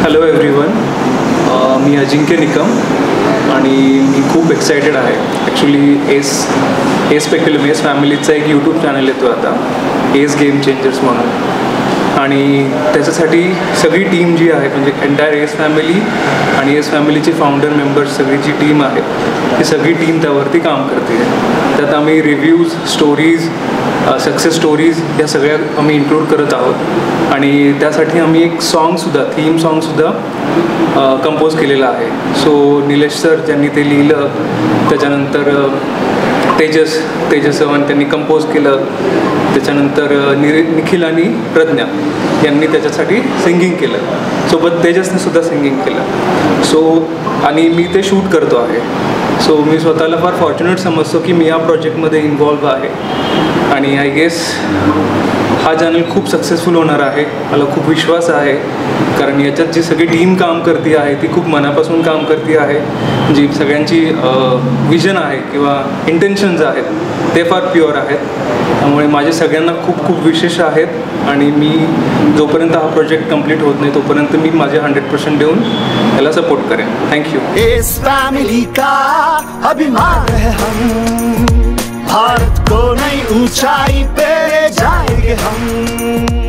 Hello everyone, मी अजिंक्य निकम आणि मी खूप excited आहे. ॲक्च्युली एस पेक्युलम एस फॅमिलीचा एक यूट्यूब चॅनल येतो आता, एस गेम चेंजर्स म्हणून. आणि त्याच्यासाठी सगळी टीम जी आहे, म्हणजे एंटायर एस फॅमिली आणि एस फॅमिलीचे फाउंडर मेंबर्स सगळी जी टीम आहे ती सगळी टीम त्यावरती काम करते. त्यात आम्ही रिव्ह्यूज, स्टोरीज, सक्सेस स्टोरीज या सगळ्या आम्ही इन्क्लूड करत आहोत. आणि त्यासाठी आम्ही एक सॉन्गसुद्धा, थीम सॉन्गसुद्धा कंपोज केलेला आहे. सो निलेश सर ज्यांनी ते लिहिलं, त्याच्यानंतर तेजस चव्हाण त्यांनी कंपोज केलं, त्याच्यानंतर निखिल आणि प्रज्ञा यांनी त्याच्यासाठी सिंगिंग केलं, सोबत तेजसने सुद्धा सिंगिंग केलं. सो आणि मी ते शूट करतो आहे. सो मी स्वतःला फार फॉर्च्युनेट समजतो की मी या प्रोजेक्टमध्ये इन्व्हॉल्व आहे. आणि आय गेस हा चॅनल खूप सक्सेसफुल होणार आहे, मला खूप विश्वास आहे. कारण याच्यात जी सगळी टीम काम करते आहे ती खूप मनापासून काम करते आहे. जी सगळ्यांची विजन आहे किंवा इंटेन्शन्स आहेत ते फार प्युअर आहेत. त्यामुळे माझे सगळ्यांना खूप खूप विशेष आहेत. आणि मी जोपर्यंत हा प्रोजेक्ट कंप्लीट होत नाही तोपर्यंत मी माझे 100% देऊन याला सपोर्ट करेन. थँक्यू. इस फैमिली का अभिमान है हम, भारत को नई ऊंचाई पे ले जाएंगे हम.